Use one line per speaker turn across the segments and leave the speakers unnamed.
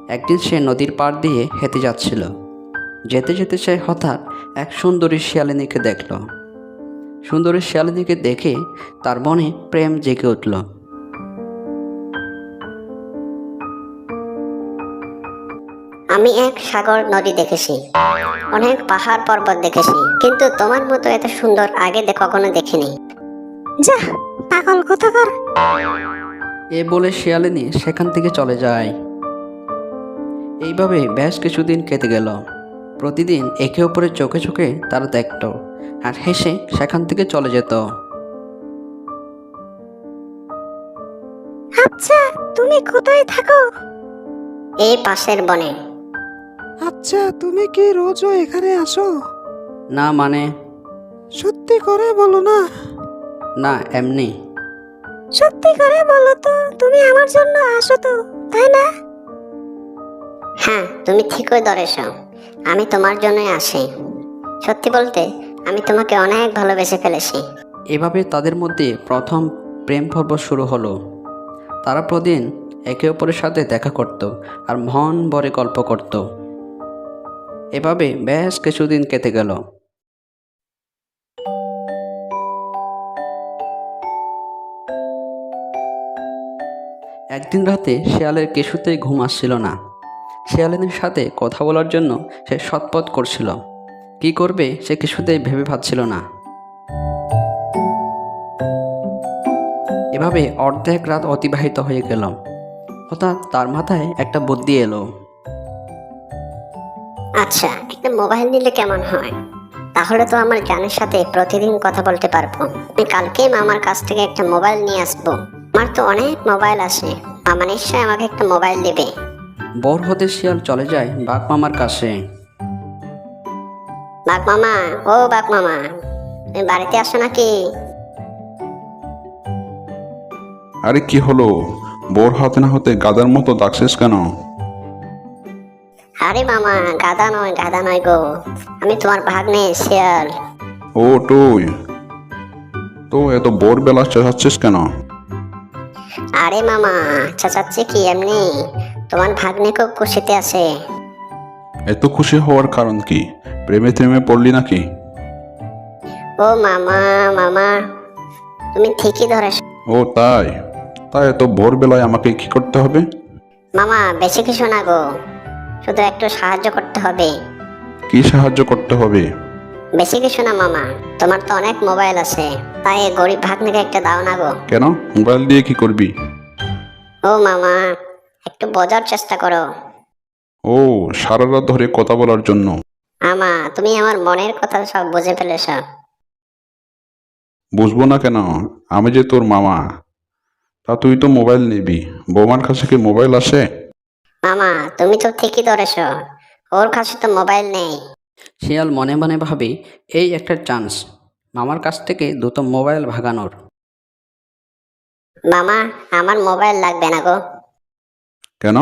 একদিন সে নদীর পাড় দিয়ে হেঁটে যাচ্ছিল। যেতে যেতে সে হঠাৎ এক সুন্দরী শিয়ালিনীকে দেখল। সুন্দরী শিয়ালিনীকে দেখে তার মনে প্রেম জেগে উঠল।
আমি এক সাগর নদী দেখেছি, অনেক পাহাড় পর্বত দেখেছি, কিন্তু তোমার মতো এত সুন্দর আগে কখনো দেখিনি। যা, পাগল কোথাকার।
এ বলে শিয়ালিনী সেখান থেকে চলে যায়। এইভাবে বেশ কিছুদিন কেটে গেল। প্রতিদিন একে অপরের চোখে চোখে তারা দেখত আর হেসে সেখান থেকে চলে যেত।
আচ্ছা, তুমি কোথায় থাকো? এই পাশের বনে।
আচ্ছা, তুমি কি রোজও এখানে আসো?
না মানে?
সত্যি করে বলো না।
না, এমনি।
সত্যি করে বলো তো, তুমি আমার জন্য আসো তো, তাই না? হ্যাঁ, তুমি ঠিকই ধরেছ, আমি তোমার জন্যই আসি। সত্যি বলতে, আমি তোমাকে অনেক ভালোবেসে ফেলেছি।
এভাবে তাদের মধ্যে প্রথম প্রেম পর্ব শুরু হলো। তারা প্রতিদিন একে অপরের সাথে দেখা করত আর মন ভরে গল্প করত। এভাবে বেশ কিছুদিন কেটে গেল। একদিন রাতে শিয়ালের কিছুতেই ঘুম আসছিল না। শিয়ালিনীর সাথে কথা বলার জন্য সে ছটফট করছিল। কি করবে সে কিছুতেই ভেবে পাচ্ছিল না। এভাবে অর্ধেক রাত অতিবাহিত হয়ে গেল। হঠাৎ তার মাথায় একটা বুদ্ধি এলো।
আচ্ছা, একটা মোবাইল নিলে কেমন হয়? তাহলে তো আমার জানের সাথে প্রতিদিন কথা বলতে পারবো। আমি কালকেই মামার কাছ থেকে একটা মোবাইল নিয়ে আসবো। আমার তো অনেক মোবাইল আছে, মামা নিশ্চয়ই আমাকে একটা মোবাইল দেবে।
ভোর হতে শিয়াল চলে যায় বাঘ মামার কাছে।
বাঘ মামা, ও বাঘ মামা, তুমি বাড়িতে আসো নাকি?
আরে কি হলো? বোর হতে না হতে গাদার মতো ডাকছিস কেন?
আরে মামা, গাধা নয় গো, আমি তোমার ভাগ্নে শিয়াল।
ও তুই তো এত বোর বেলা চেঁচাচ্ছিস কেন?
আরে মামা, চাচাচ্ছি কি এমনি, তোমার ভাগ্নে খুব খুশিতে আছে।
এত খুশি হওয়ার কারণ কি? প্রেমে প্রেমে পড়লি নাকি?
ও মামা, মামা, তুমি ঠিকই ধরেছ।
ও তাই? তাই এত ভোরবেলায় আমাকে কি করতে হবে?
মামা, বেশি কিছু না গো, শুধু একটু সাহায্য করতে হবে।
কি সাহায্য করতে হবে?
বেশি কিছু না মামা, তোমার তো অনেক মোবাইল আছে, তাই এই গরিব ভাগ্নিকে একটা দাও না গো।
কেন? মোবাইল দিয়ে কি করবি?
ও মামা, একটু বোঝার চেষ্টা করো।
ও, সারা রাত ধরে কথা বলার জন্য?
মামা, তুমি আমার মনের কথা সব বুঝে ফেলেছ।
বুঝবো না কেন? আমি যে তোর মামা। তা তুই তো মোবাইল নিবি, বৌমার কাছে কি মোবাইল আসে?
মামা, তুমি তো ঠিকই ধরেছ, ওর কাছে তো মোবাইল নেই।
শিয়াল মনে মনে ভাবে, এই একটা চান্স মামার কাছ থেকে দুটো মোবাইল ভাগানোর।
মামা, আমার মোবাইল লাগবে না গো।
কেন?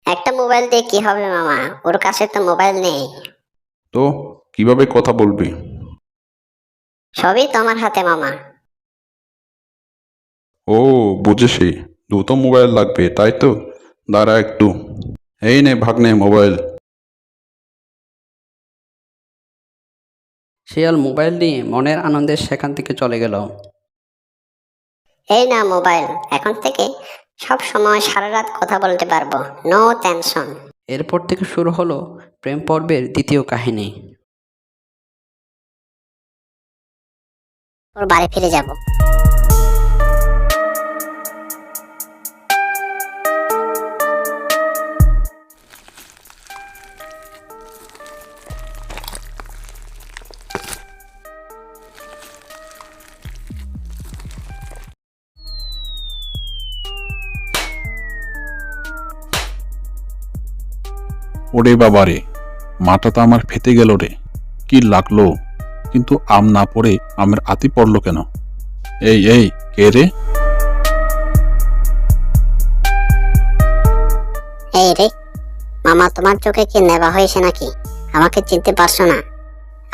একটা মোবাইল দিয়ে কি হবে মামা, ওর কাছে তো মোবাইল নেই।
তো কিভাবে কথা বলবি?
সবই তোমার হাতে মামা।
ও, বুঝেছি, দুটো মোবাইল লাগবে তাই তো। দাঁড়া একটু। এই নে ভাগ্নে মোবাইল।
শিয়াল মোবাইল নিয়ে মনের আনন্দে সেখান থেকে চলে গেল।
এই না মোবাইল, এখন থেকে সব সময় সারা রাত কথা বলতে পারবো, নো টেনশন।
এরপর থেকে শুরু হলো প্রেম পর্বের দ্বিতীয় কাহিনী।
ওর বাড়ি ফিরে যাব।
ওরে বাবা রে, মাথাটা আমার ফেটে গেল রে। কি লাগলো? কিন্তু আম না পড়ে আমের আতি পড়লো কেন? এই এই, কে রে?
এই রে মামা, তোমার চোখে কি নেবা হয়েছে নাকি? আমাকে চিনতে পারছো না?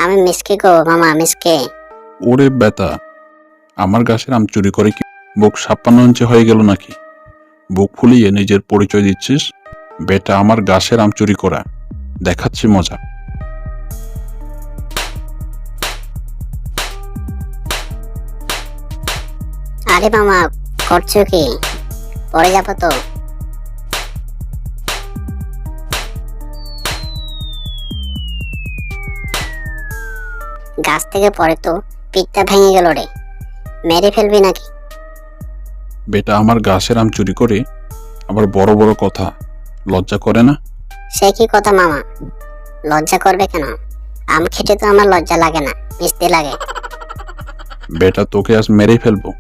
আমি মিসকে গো মামা, মিসকে।
ওরে বেটা, আমার গাছের আম চুরি করে কি বুক 56 ইঞ্চি হয়ে গেল নাকি? বুক ফুলিয়ে নিজের পরিচয় দিচ্ছিস? বেটা আমার গাছের আম চুরি করা, দেখাচ্ছি মজা।
আরে মামা, করছো কি? পড়ে যাবো তো। গাছ থেকে পড়ে তো পিঠটা ভেঙে গেল রে, মেরে ফেলবি নাকি?
বেটা আমার গাছের আম চুরি করে আবার বড় বড় কথা, লজ্জা করে না?
সে কি কথা মামা, লজ্জা করবে কেন? আম খেতে তো আমার লজ্জা লাগে না, মিষ্টি লাগে।
বেটা তোকে আজ মেরেই ফেলবো।